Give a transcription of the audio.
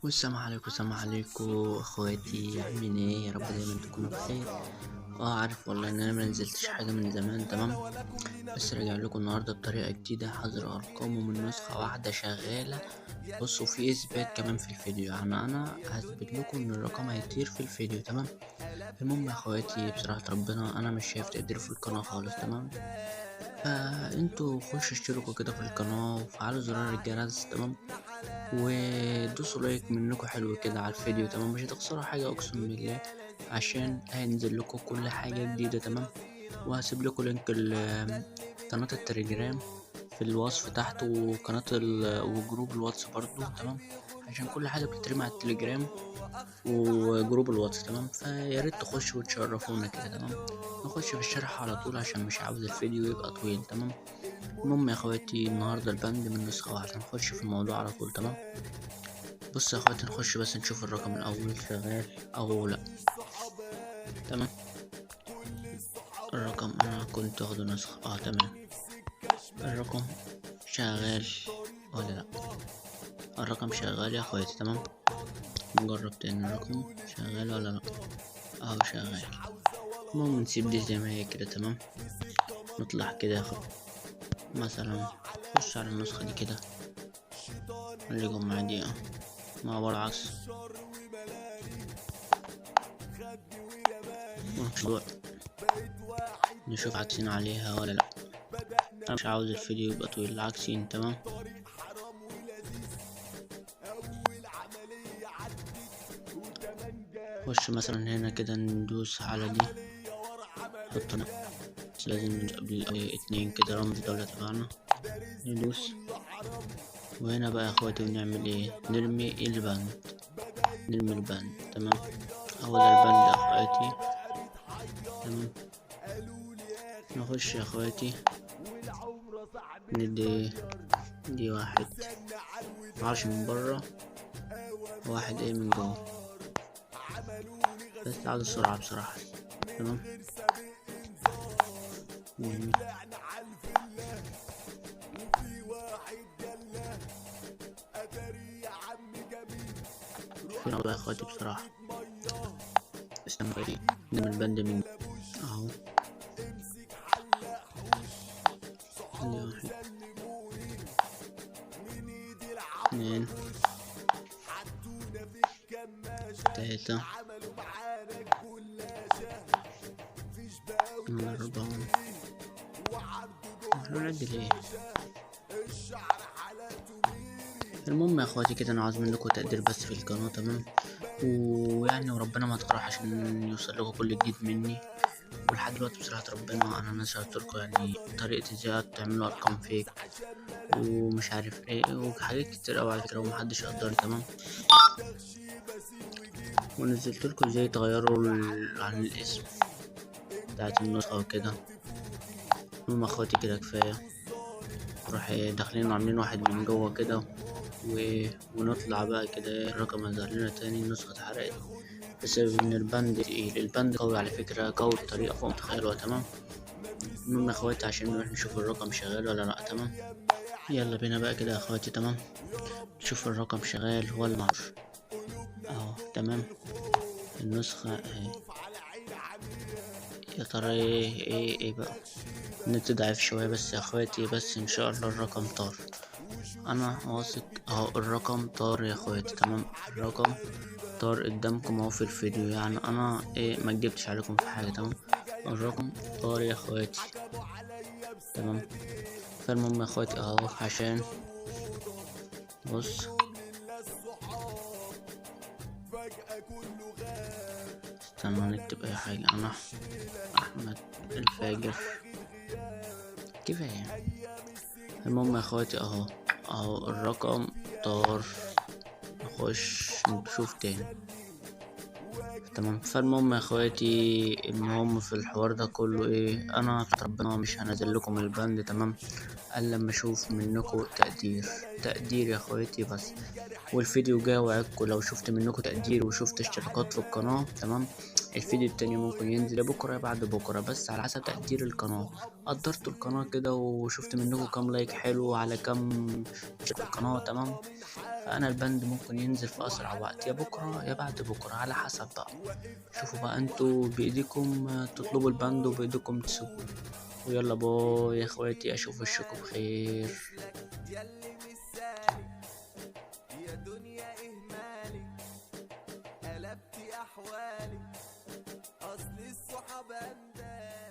والسلام عليكم اخواتي، عاملين ايه؟ يا رب دايما تكونوا بخير. عارف والله ان انا منزلتش حاجه من زمان، تمام. بس راجع لكم النهارده بطريقه جديده، حظر ارقام ومن نسخه واحده شغاله. بصوا، في اثبات كمان في الفيديو، يعني انا هثبت لكم ان الرقم هيطير في الفيديو، تمام. المهم يا اخواتي، بصراحه ربنا انا مش شايف تقدير في القناه خالص، تمام. فانتوا خشوا اشتركوا كده في القناه وفعلوا زرار الجرس، تمام. ودوسوا لايك منكم حلو كده على الفيديو، تمام. مش هتخسروا حاجة اقسم بالله، عشان هينزل لكم كل حاجة جديدة، تمام. وهسيب لكم لينك قناة التليجرام في الوصف تحت، وجروب الواتس برضو، تمام. عشان كل حاجة بتترمي على التليجرام وجروب الواتس، تمام. فيا ريت تخشوا وتشرفونا كده، تمام. نخش في الشرح على طول عشان مش عاوز الفيديو يبقى طويل، تمام. المهم يا اخواتي، النهارده البند من نسخة واحدة، نخش في الموضوع على طول، تمام. بص يا اخواتي، نخش بس نشوف الرقم الاول شغال او لا، تمام. الرقم انا كنت واخده نسخة، تمام. الرقم شغال ولا لا؟ الرقم شغال يا اخواتي، تمام. نجرب تاني، الرقم شغال ولا لا؟ شغال. المهم نسيب دي زي ما هي كده، تمام. نطلع كده يا اخواتي، مثلا نخش على النسخة دي كده، نلاقيهم مع دي مع بعض عكس ونشوف نشوف عكسين عليها ولا لا. انا مش عاوز الفيديو يبقى طويل، عكسين، تمام. خش مثلا هنا كده، ندوس على دي، حط بس لازم ندوس قبل اتنين كده رمز الدولة تبعنا، ندوس. وهنا بقى يا اخواتي بنعمل ايه؟ نرمي البند، نرمي البند، تمام. هو ده البند يا اخواتي، تمام. نخش يا اخواتي، دي واحد، معرفش من برا، واحد ايه من جوه، بس عاوز السرعة بصراحة، تمام. فين والله يا اخواتي بصراحة، استنى فريق من البند من اهو، دي واحد، اتنين، تلاتة، أربعة. احنا نعد ليه؟ المهم يا اخواتي كده، انا عاوز منكم تقدير بس في القناة، تمام. ويعني وربنا ما تقرح عشان يوصل لكم كل جديد مني. ولحد دلوقتي بصراحة ربنا انا نشرت لكم يعني طريقة ازاي تعملوا ارقام فيك ومش عارف ايه وحاجات كتير اوي على فكرة، ومحدش يقدر، تمام. ونزلت لكم ازاي تغيروا عن الاسم بتاعت النسخة وكده. المهم يا اخواتي كده كفاية، نروح داخلين وعاملين واحد من جوه كده ونطلع بقى كده، الرقم هيظهر لنا تاني، النسخة اتحرقت بسبب ان البند تقيل. البند قوي على فكرة، قوي بطريقة فوق متخيلوها، تمام. المهم يا اخواتي عشان نروح نشوف الرقم شغال ولا لا، تمام. يلا بينا بقى كده يا اخواتي، تمام. نشوف الرقم شغال ولا معرفش، تمام. النسخة اهي، يا ترى ايه بقى. النت ضعيف شوية بس يا اخواتي، بس ان شاء الله الرقم طار، انا واثق اهو. الرقم طار يا اخواتي، تمام. الرقم طار قدامكم اهو في الفيديو، يعني انا ما كدبتش عليكم في حاجة، تمام. الرقم طار يا اخواتي، تمام. فالمهم يا اخواتي اهو، عشان بص، استنى نكتب اي حاجة. انا احمد الفاجر، كفاية. المهم يا اخواتي اهو الرقم طار. نخش نشوف تاني، تمام. فالمهم يا اخواتي، المهم في الحوار ده كله ايه، انا ربنا مش هنزل لكم البند، تمام، الا لما اشوف منكم تقدير يا اخواتي بس. والفيديو جاي وعدكم، لو شفت منكم تقدير وشفت اشتراكات في القناة، تمام. الفيديو التاني ممكن ينزل يا بكرة يا بعد بكرة، بس على حسب تقدير القناة. قدرت القناة كده وشفت منكم كام لايك حلو على كام القناة، تمام. فانا البند ممكن ينزل في اسرع وقت، يا بكرة يا بعد بكرة على حسب بقى. شوفوا بقى انتوا بايديكم تطلبوا البند وبايديكم تسيبوه. ويلا باي يا اخواتي، اشوف وشكم بخير. ياللي مش سالك يا دنيا اهمالك، قلبتي احوالك اصل الصحاب اندال.